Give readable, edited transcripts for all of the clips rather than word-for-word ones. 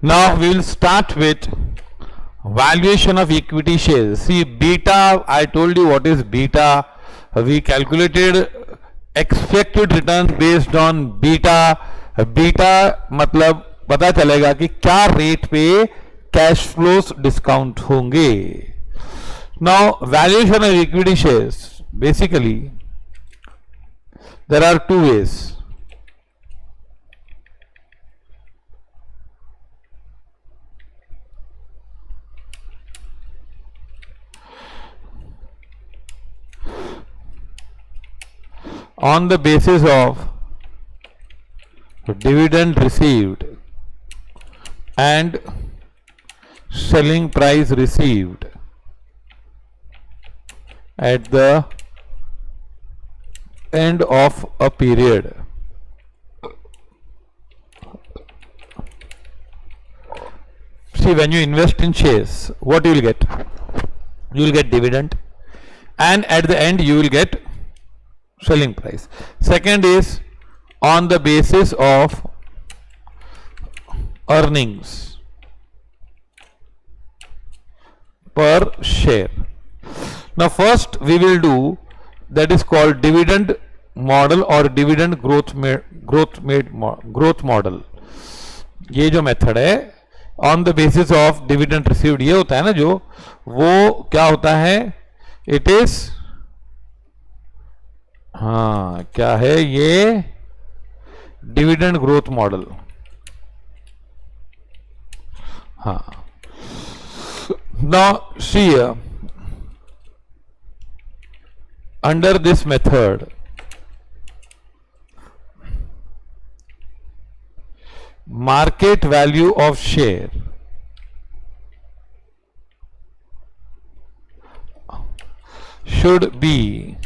Now we will start with valuation of equity shares. See, beta, I told you what is beta. We calculated expected return based on beta. beta मतलब पता चलेगा कि क्या rate पे cash flows discount होंगे. Now valuation of equity shares, basically there are two ways. On the basis of dividend received and selling price received at the end of a period. See, when you invest in shares, what you will get? You will get dividend, and at the end you will get selling price. Second is on the basis of earnings per share. Now first we will do that is called dividend model or dividend growth model. ये जो method है on the basis of dividend received, ये होता है ना, जो वो क्या होता है, इट इज, हाँ क्या है ये, डिविडेंड ग्रोथ मॉडल. हाँ, now see under this method market value of share should be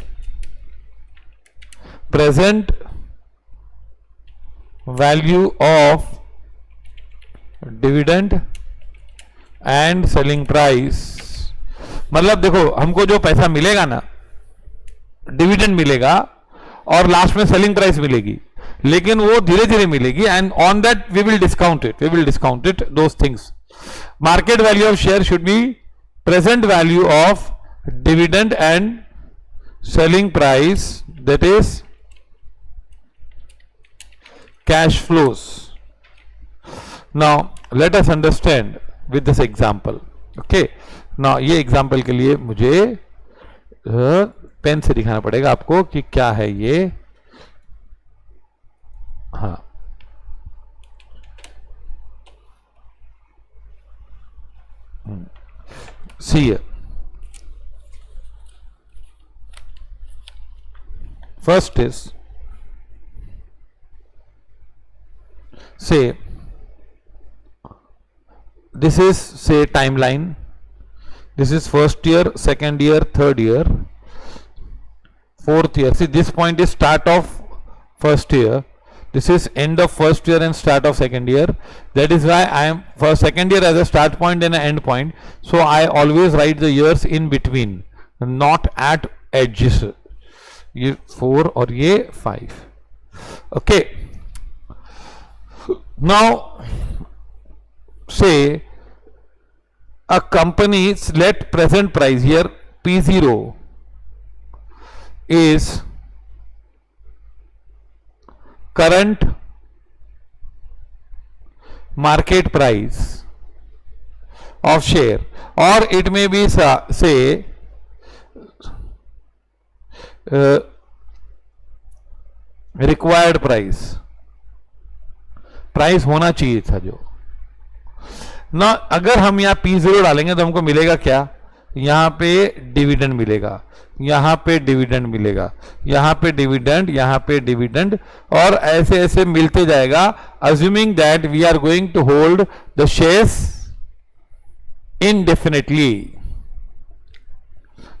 present value of dividend and selling price. मतलब देखो, हमको जो पैसा मिलेगा ना, डिविडेंड मिलेगा और लास्ट में सेलिंग प्राइस मिलेगी, लेकिन वो धीरे धीरे मिलेगी, and on that we will discount it those things. Market value of share should be present value of dividend and selling price, that is cash flows. Now let us understand with this example. Okay, now ये example के लिए मुझे pen से दिखाना पड़ेगा आपको कि क्या है ये. हाँ, सी फर्स्ट इज, से दिस इज से timeline. This is first year, second year, third year, fourth year. See, this point is start of first year, this is end of first year and start of second year. That is why I am for second year as a start point and an end point, so I always write the years in between, not at edges. ये 4 और ये 5. okay, now say a company's let present price here P0 is current market price of share, or it may be say required price होना चाहिए था जो ना. अगर हम यहाँ P0 डालेंगे तो हमको मिलेगा क्या, यहाँ पे डिविडेंड मिलेगा, यहाँ पे डिविडेंड मिलेगा, यहाँ पे डिविडेंड, यहाँ पे डिविडेंड, और ऐसे ऐसे मिलते जाएगा, assuming that we are going to hold the shares indefinitely.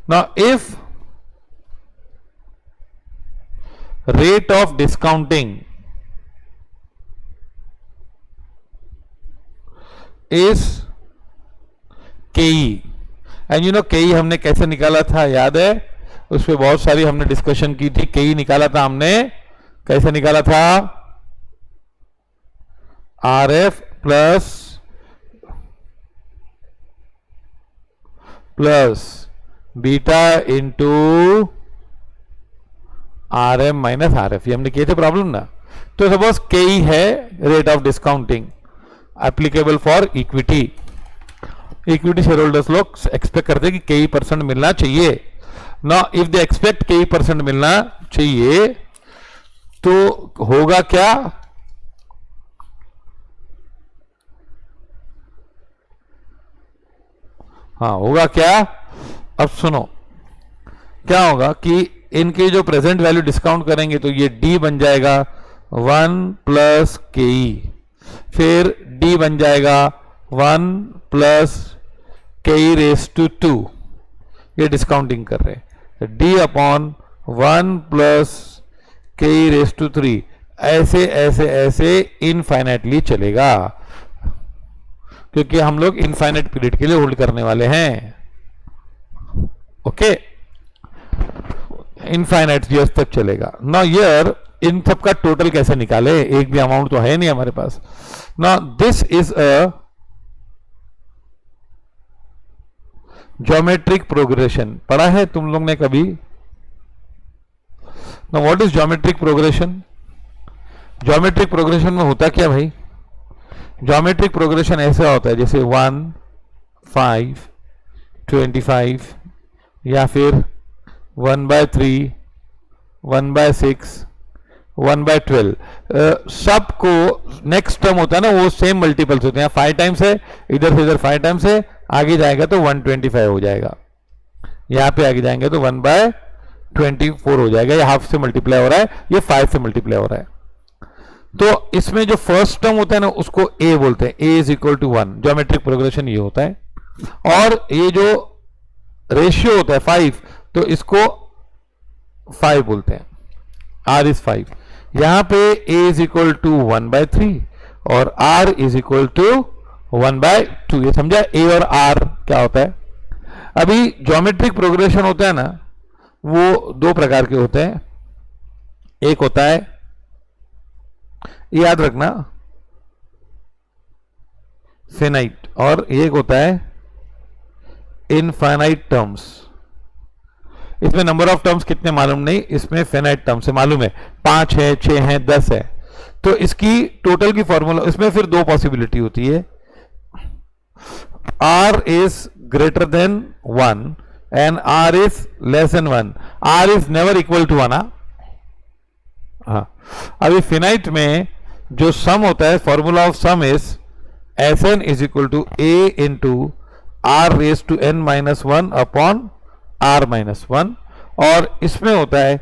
Now if rate of discounting is KE, and you know KE हमने कैसे निकाला था, याद है, उस पर बहुत सारी हमने डिस्कशन की थी. KE निकाला था हमने, कैसे निकाला था, RF plus plus beta into R M minus R F, ये हमने किए थे प्रॉब्लम ना। तो सपोज के ई है rate of discounting applicable for equity. Equity share holders लोग एक्सपेक्ट करते हैं कि कई परसेंट मिलना चाहिए ना। इफ दे एक्सपेक्ट कई परसेंट मिलना चाहिए तो होगा क्या, हाँ होगा क्या, अब सुनो क्या होगा कि इनके जो प्रेजेंट वैल्यू डिस्काउंट करेंगे तो ये डी बन जाएगा 1 प्लस के ई, फिर डी बन जाएगा 1 प्लस के ई रेस टू 2, ये डिस्काउंटिंग कर रहे हैं, डी अपॉन 1 प्लस के ई रेस टू 3, ऐसे ऐसे ऐसे इनफाइनाइटली चलेगा, क्योंकि हम लोग इनफाइनाइट पीरियड के लिए होल्ड करने वाले हैं। ओके, इनफाइनाइट ईयर्स तक चलेगा ना। ईयर इन सब का टोटल कैसे निकाले, एक भी अमाउंट तो है नहीं हमारे पास ना। This is a geometric progression, पढ़ा है तुम लोग ने कभी ना? What is geometric progression? Geometric progression में होता क्या भाई? ज्योमेट्रिक प्रोग्रेशन ऐसा होता है जैसे 1, 5, 25 या फिर 1/3, 1/6, 1/12, सबको नेक्स्ट टर्म होता है ना वो सेम मल्टीपल्स होते हैं। 5 टाइम्स है, इधर से इधर 5 टाइम्स है, आगे जाएगा तो 125 हो जाएगा, यहां पे आगे जाएंगे तो 1/24 हो जाएगा। ये हाफ से मल्टीप्लाई हो रहा है, ये 5 से मल्टीप्लाई हो रहा है। तो इसमें जो फर्स्ट टर्म होता है ना उसको ए बोलते हैं, A is equal to 1, geometric progression ये होता है। और ये जो रेशियो होता है 5, तो इसको 5 बोलते हैं, आर इज 5। यहां पे ए इज इक्वल टू 1/3 और आर इज इक्वल टू 1/2, ये समझा? ए और आर क्या होता है? अभी ज्योमेट्रिक प्रोग्रेशन होता है ना वो दो प्रकार के होते हैं, एक होता है, याद रखना, फिनाइट, और एक होता है इनफाइनाइट टर्म्स। इसमें नंबर ऑफ टर्म्स कितने मालूम नहीं, इसमें फिनाइट टर्म्स से मालूम है 5 है, 6 है, 10 है। तो इसकी टोटल की फॉर्मूला, इसमें फिर दो पॉसिबिलिटी होती है, r is greater than 1 and r is less than 1। r is never equal to 1। हाँ, अभी फिनाइट में जो सम होता है, formula of sum is Sn is equal to a into R raise to n minus 1 upon r minus 1, और इसमें होता है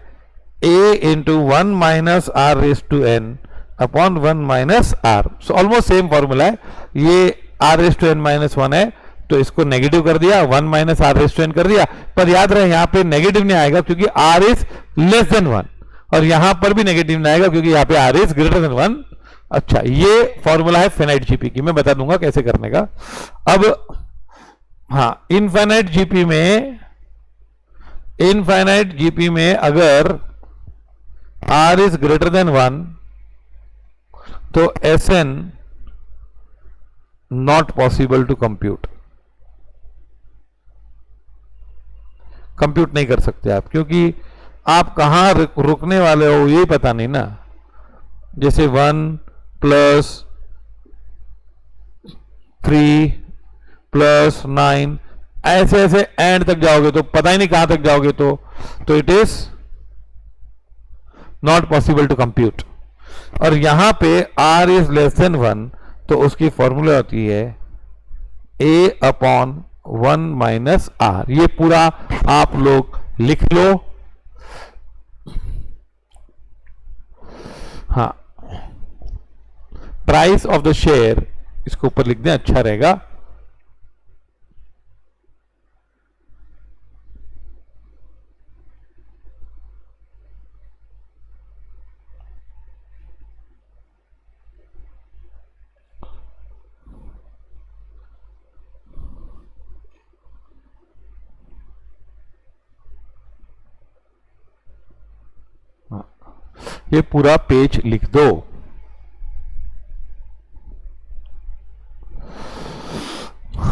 a into 1 minus R raise to n upon 1 minus R. So almost same formula है। ये r raise to n minus 1 है तो इसको negative कर दिया, 1 minus R raise to n कर दिया, पर याद रहे यहां पे नेगेटिव नहीं आएगा क्योंकि r इज लेस देन 1, और यहां पर भी नेगेटिव नहीं आएगा क्योंकि यहां पे r इज ग्रेटर देन 1। अच्छा, ये फॉर्मूला है फिनाइट जीपी की, मैं बता दूंगा कैसे करने का। अब हाँ, इनफाइनाइट जीपी में अगर r इज ग्रेटर देन 1 तो Sn not possible to compute नहीं कर सकते आप, क्योंकि आप कहां रुकने वाले हो ये पता नहीं ना। जैसे 1 प्लस 3 प्लस 9, ऐसे ऐसे एंड तक जाओगे तो पता ही नहीं कहां तक जाओगे, तो it is not possible to compute. और यहां पे r इज लेस देन 1 तो उसकी फॉर्मूला होती है a अपॉन 1 माइनस आर। ये पूरा आप लोग लिख लो। हाँ, प्राइस ऑफ द शेयर इसको ऊपर लिख दें, अच्छा रहेगा। ये पूरा पेज लिख दो।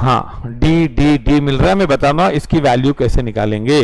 हाँ डी डी डी मिल रहा है, मैं बता रहा हूं इसकी वैल्यू कैसे निकालेंगे।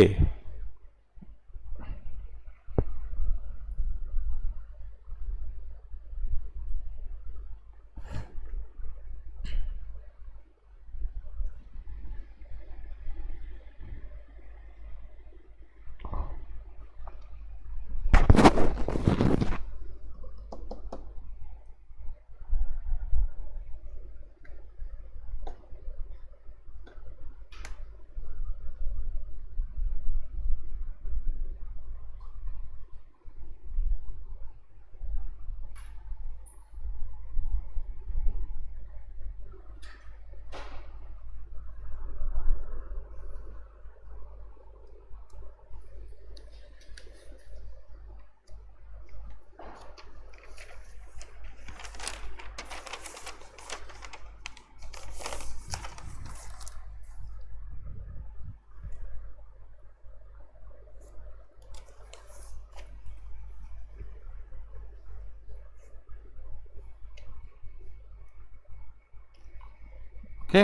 ओके,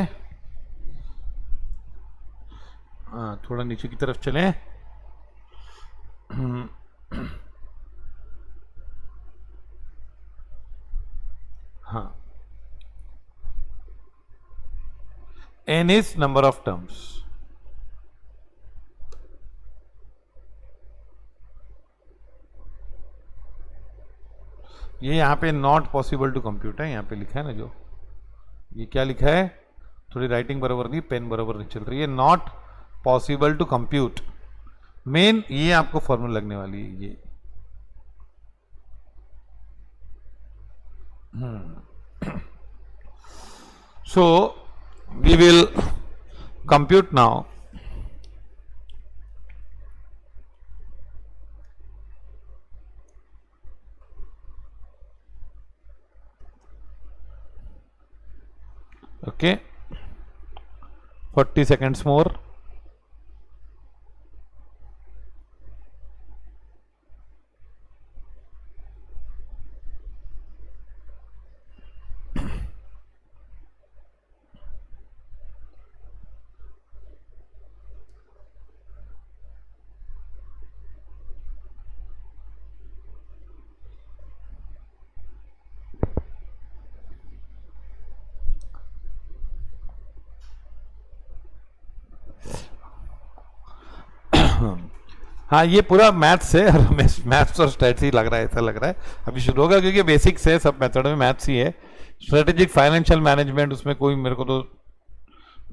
हाँ थोड़ा नीचे की तरफ चलें। हाँ, n is number of terms। ये यहाँ पे नॉट पॉसिबल टू कंप्यूट है, यहाँ पे लिखा है ना, जो ये क्या लिखा है, थोड़ी राइटिंग बराबर नहीं, पेन बराबर नहीं चल रही है, not possible to compute. Main ये आपको फॉर्मूला लगने वाली है ये। So we will compute now okay, 40 seconds more। हाँ ये पूरा मैथ्स है, मैथ्स और स्ट्रेटजी ही लग रहा है, ऐसा लग रहा है अभी शुरू होगा, क्योंकि बेसिक्स है, सब मेथड में मैथ्स ही है। स्ट्रेटेजिक फाइनेंशियल मैनेजमेंट, उसमें कोई मेरे को तो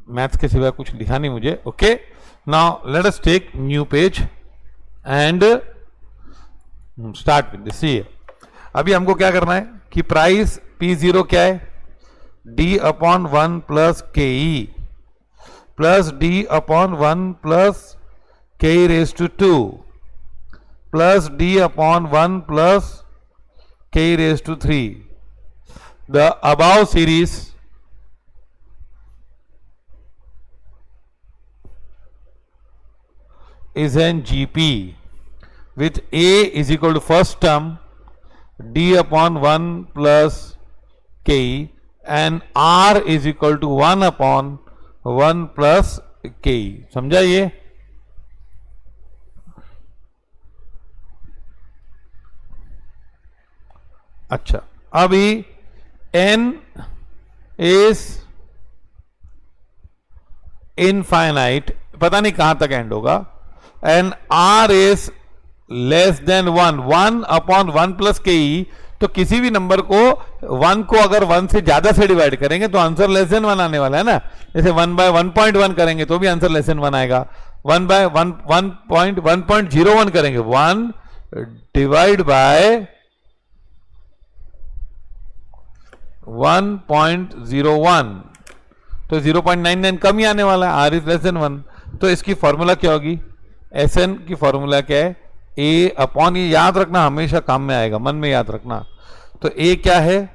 मैथ्स के सिवा कुछ लिखा नहीं मुझे। Okay, now let us take new page and start with this. See अभी हमको क्या करना है कि प्राइस P0 क्या है, D/1 plus KE plus D/1 plus K raised to 2 plus D/1 plus K raised to 3. The above series is an GP with A is equal to first term D/1 plus K and R is equal to 1/1 plus K। समझा ये? अच्छा, अभी n is infinite, पता नहीं कहां तक and होगा, and r is less then 1/1 plus KE। तो किसी भी नंबर को 1 को अगर 1 से ज्यादा से डिवाइड करेंगे तो आंसर लेस देन 1 आने वाला है ना। जैसे 1/1.1 करेंगे तो भी आंसर लेस देन 1 आएगा। 1/1.01 करेंगे, 1 डिवाइड बाय 1.01 तो 0.99 कम ही आने वाला है, r इज लेस देन 1। तो इसकी फॉर्मूला क्या होगी, Sn की फॉर्मूला क्या है, A/, ये याद रखना, हमेशा काम में आएगा, मन में याद रखना। तो A क्या है,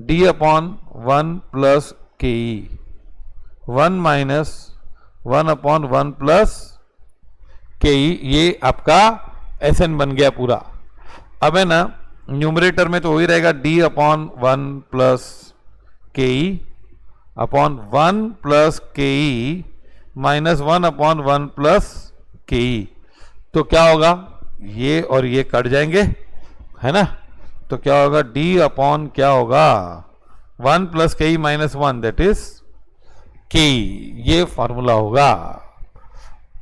D/1 plus KE, 1 minus 1/1 plus KE, ये आपका Sn बन गया पूरा। अब है ना, न्यूमरेटर में तो वही रहेगा D/1 plus KE upon 1 plus के ई माइनस 1 अपॉन 1 प्लस के ई। तो क्या होगा, ये और ये कट जाएंगे, है ना। तो क्या होगा, डी अपॉन क्या होगा, 1 प्लस के ई माइनस 1 दैट इज के ई। ये फॉर्मूला होगा।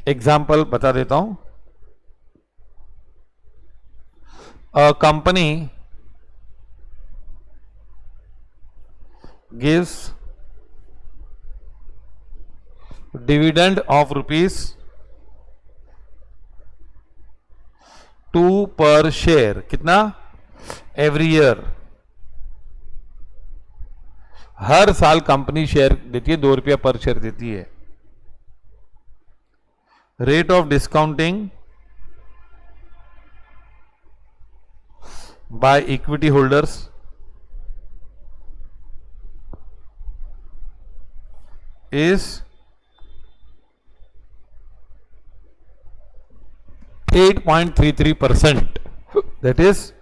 एग्जाम्पल बता देता हूं। A company gives dividend of rupees 2 per share, कितना, एवरी ईयर। हर साल कंपनी शेयर देती है, 2 रुपया पर शेयर देती है। Rate of discounting by equity holders is 8.33%, that is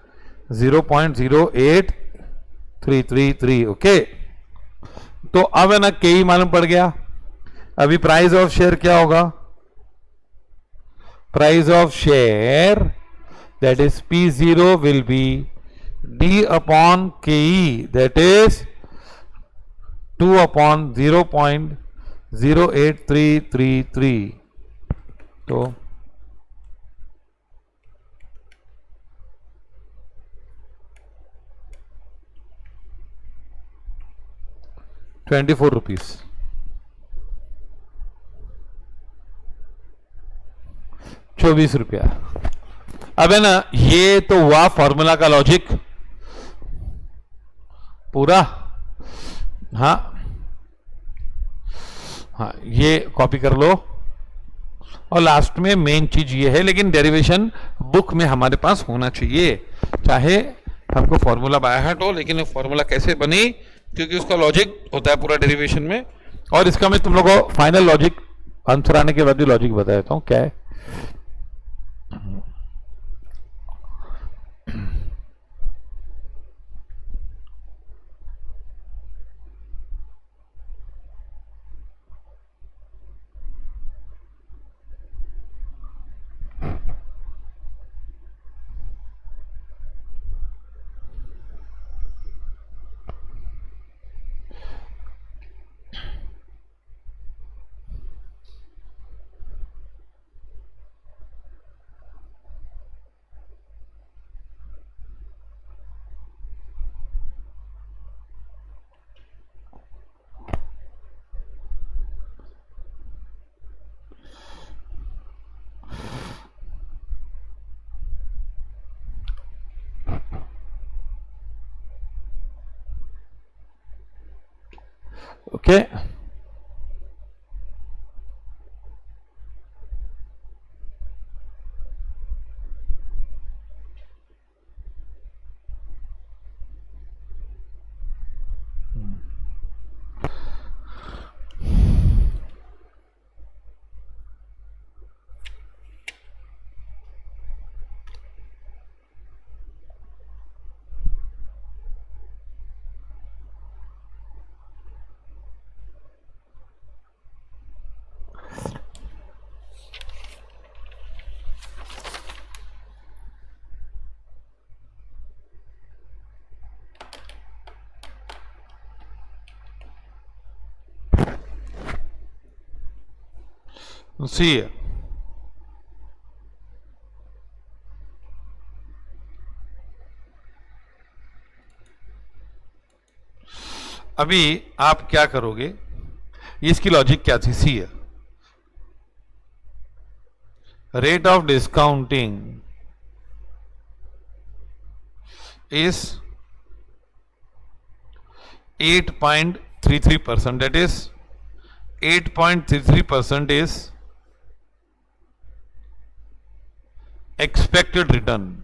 0.08333। Okay, तो अब है ना के ही मालूम पड़ गया। अभी प्राइस ऑफ शेयर क्या होगा, price of share that is P0 will be D upon के ई दैट इज 2 अपॉन 0.08333। तो ₹24, ₹24। अब है ना, ये तो हुआ फॉर्मूला का लॉजिक पूरा। हाँ हाँ, ये कॉपी कर लो। और लास्ट में मेन चीज ये है, लेकिन डेरिवेशन बुक में हमारे पास होना चाहिए, चाहे हमको फॉर्मूला बाय हार्ट हो, लेकिन फॉर्मूला कैसे बनी, क्योंकि उसका लॉजिक होता है पूरा डेरिवेशन में। और इसका मैं तुम लोगों को फाइनल लॉजिक आंसर आने के बाद ही लॉजिक बता देता हूं क्या है। ओके, सी अभी आप क्या करोगे, इसकी लॉजिक क्या थी, सी है rate of discounting is 8.33%, that is 8.33% is expected return,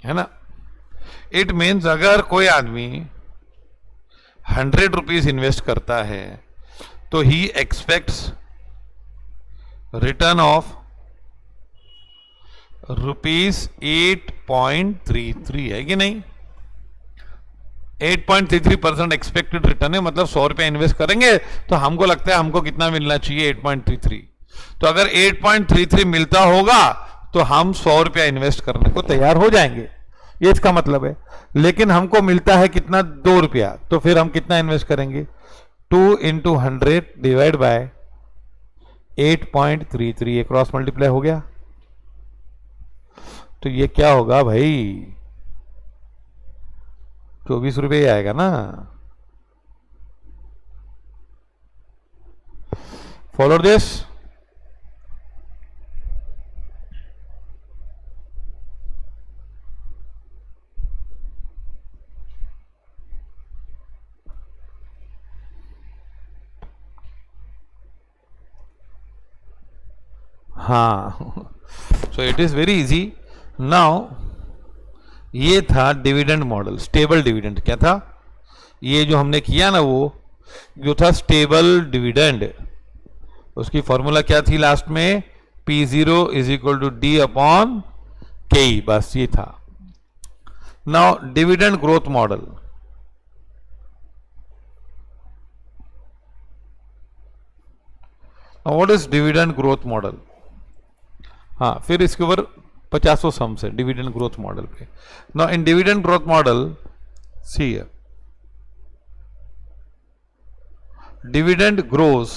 है ना। इट मीन्स अगर कोई आदमी 100 रुपीज इन्वेस्ट करता है तो ही एक्सपेक्ट्स रिटर्न ऑफ ₹8.33, है कि नहीं। 8.33% एक्सपेक्टेड रिटर्न है, मतलब 100 रुपया इन्वेस्ट करेंगे तो हमको लगता है हमको कितना मिलना चाहिए, 8.33। तो अगर 8.33 मिलता होगा तो हम 100 रुपया इन्वेस्ट करने को तैयार हो जाएंगे, ये इसका मतलब है। लेकिन हमको मिलता है कितना, 2 रुपया, तो फिर हम कितना इन्वेस्ट करेंगे, 2 इंटू 100 डिवाइड बाय 8.33, ये क्रॉस मल्टीप्लाई हो गया। तो ये क्या होगा भाई, 24 रुपये आएगा ना। Follow this. हाँ, so it is very easy now. ये था डिविडेंड मॉडल, स्टेबल डिविडेंड। क्या था ये जो हमने किया ना, वो जो था स्टेबल डिविडेंड, उसकी फॉर्मूला क्या थी लास्ट में, P0 is equal to D upon K, बस ये था। Now dividend growth model, what is dividend growth model. हाँ, फिर इसके ऊपर 50 सम्स है डिविडेंड ग्रोथ मॉडल पे। Now in dividend growth model, see dividend grows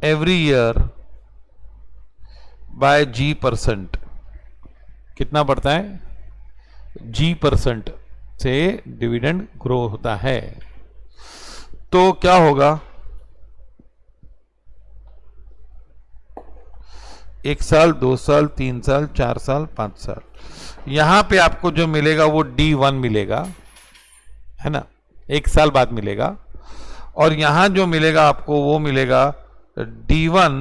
every year by G%। कितना बढ़ता है, G% से डिविडेंड ग्रो होता है। तो क्या होगा, 1 साल, 2 साल, 3 साल, 4 साल, 5 साल, यहां पे आपको जो मिलेगा वो D1 मिलेगा, है ना, 1 साल बाद मिलेगा। और यहां जो मिलेगा आपको वो मिलेगा D1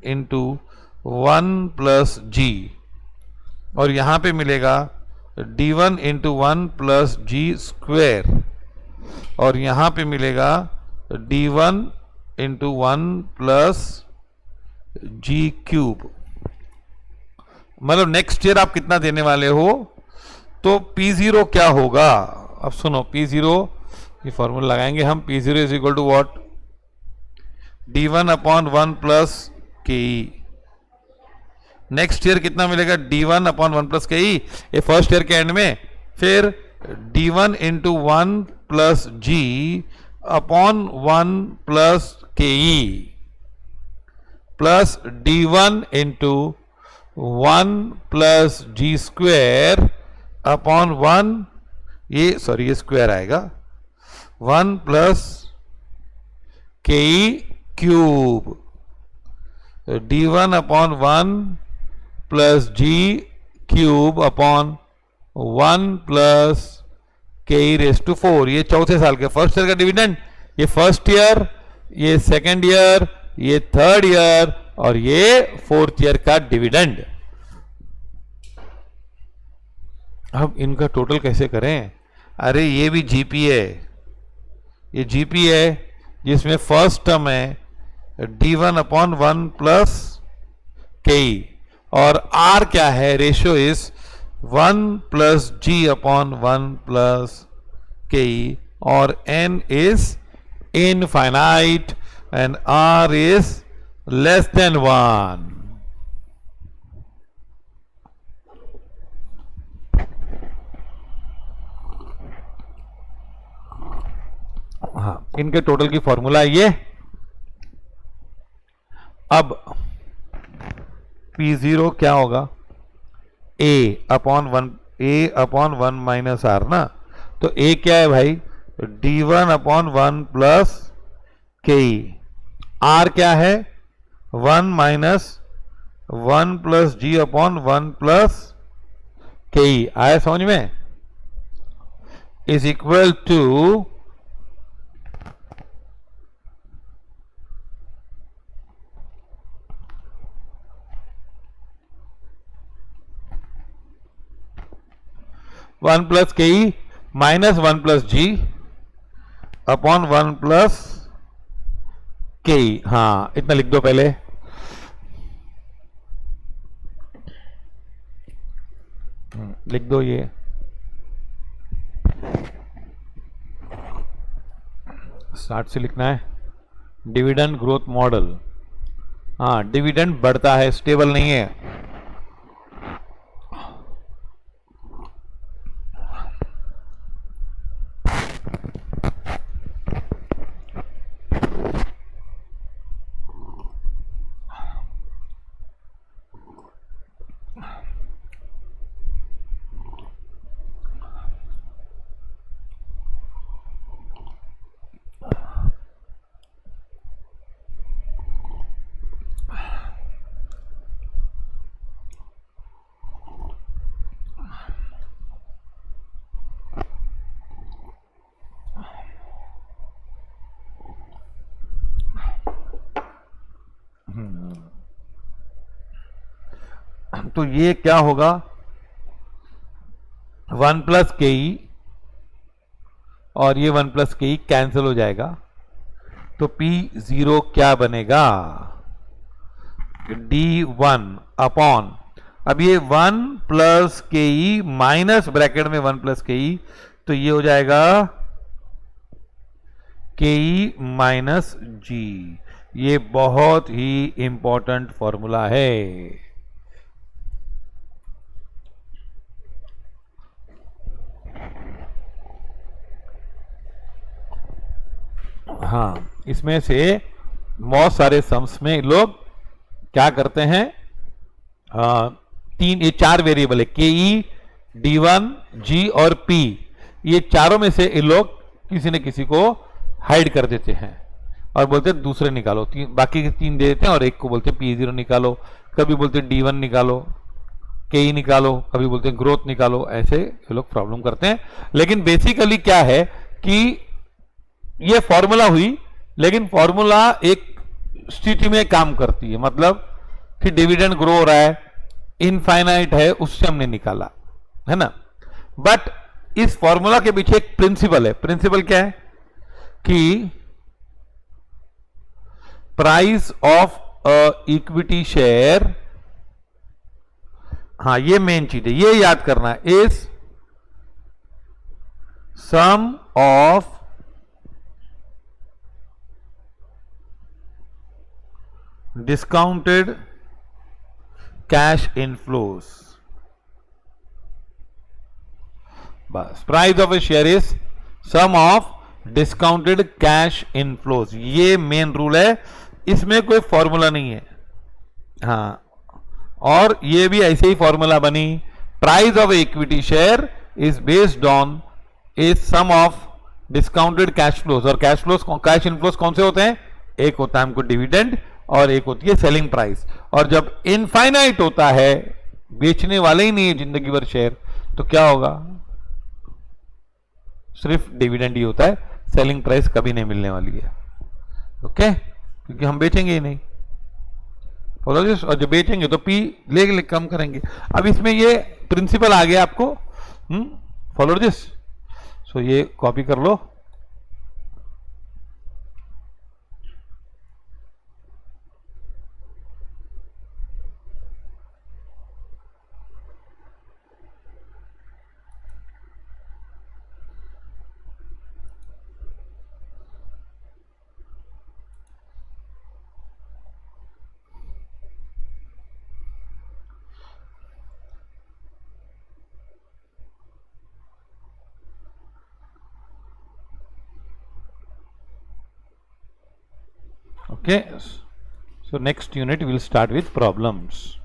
इंटू 1 प्लस G, और यहां पे मिलेगा D1 into 1 plus G square, और यहां पे मिलेगा D1 into 1 plus G cube. मतलब नेक्स्ट ईयर आप कितना देने वाले हो। तो P0 क्या होगा, अब सुनो, P0 ये फॉर्मूला लगाएंगे हम, P0 is equal to what, D1 upon 1 plus KE। Next year कितना मिलेगा, D1 अपॉन 1 प्लस KE, ये फर्स्ट ईयर के एंड में। फिर D1 into 1 plus G upon 1 plus KE plus D1 into 1 plus G square upon 1, ये sorry ये square आएगा, 1 plus KE cube, D1 upon 1 plus G cube upon 1 plus KE raise to 4। ये चौथे साल के फर्स्ट ईयर का dividend, ये first year, ये सेकेंड ईयर, ये थर्ड ईयर, और ये फोर्थ ईयर का डिविडेंड। अब इनका टोटल कैसे करें, अरे ये भी जीपी है, ये जीपी है जिसमें फर्स्ट टर्म है D1 अपॉन 1 प्लस KE, और R क्या है, ratio is 1 plus G upon 1 plus KE, और N is infinite and R is less than 1. हाँ, इनके टोटल की फॉर्मूला ये। अब P0 क्या होगा, A अपॉन 1 माइनस R ना। तो A क्या है भाई, D1 upon 1 plus KE, R क्या है, 1 minus 1 plus G upon 1 plus KE। आया समझ में, is equal to 1 plus KE minus 1 plus G upon 1 plus KE। हाँ, इतना लिख दो पहले। लिख दो ये, 60 से लिखना है। डिविडेंड ग्रोथ मॉडल, हाँ डिविडेंड बढ़ता है, स्टेबल नहीं है। तो ये क्या होगा, 1 प्लस के ई और ये 1 प्लस के ई कैंसिल हो जाएगा, तो P0 क्या बनेगा, D1 अपॉन, अब ये 1 प्लस के ई माइनस ब्रैकेट में 1 प्लस के ई, तो ये हो जाएगा के ई माइनस जी। ये बहुत ही इंपॉर्टेंट फॉर्मूला है। हाँ, इसमें से बहुत सारे सम्स में लोग क्या करते हैं, ये 4 वेरिएबल है, के ई, D1, G और P, ये चारों में से ये लोग किसी न किसी को हाइड कर देते हैं और बोलते हैं दूसरे निकालो, बाकी के 3 दे देते हैं और एक को बोलते हैं P0 निकालो, कभी बोलते हैं D1 निकालो, के ई निकालो, कभी बोलते हैं ग्रोथ निकालो, ऐसे ये लोग प्रॉब्लम करते हैं। लेकिन बेसिकली क्या है कि ये फॉर्मूला हुई, लेकिन फॉर्मूला एक स्थिति में काम करती है, मतलब कि डिविडेंड ग्रो हो रहा है, इनफाइनाइट है, उससे हमने निकाला है ना। बट इस फॉर्मूला के पीछे एक प्रिंसिपल है। प्रिंसिपल क्या है कि प्राइस ऑफ इक्विटी शेयर, हाँ ये मेन चीज है, ये याद करना है, is sum of discounted cash inflows। बस, price of a share is sum of discounted cash inflows, ये मेन रूल है, इसमें कोई फॉर्मूला नहीं है। हाँ, और ये भी ऐसे ही फॉर्मूला बनी, price of equity share is based on is sum of discounted cash flows. और कैश फ्लोज, कैश इनफ्लोज कौन से होते हैं, एक होता है हमको डिविडेंड और एक होती है सेलिंग प्राइस। और जब इनफाइनाइट होता है, बेचने वाले ही नहीं है जिंदगी भर शेयर, तो क्या होगा, सिर्फ डिविडेंड ही होता है, सेलिंग प्राइस कभी नहीं मिलने वाली है। ओके, क्योंकि हम बेचेंगे ही नहीं, फॉलो दिस, और जब बेचेंगे तो पी ले कम करेंगे। अब इसमें ये प्रिंसिपल आ गया आपको, फॉलो दिस, सो ये कॉपी कर लो। Okay, so next unit we will start with problems.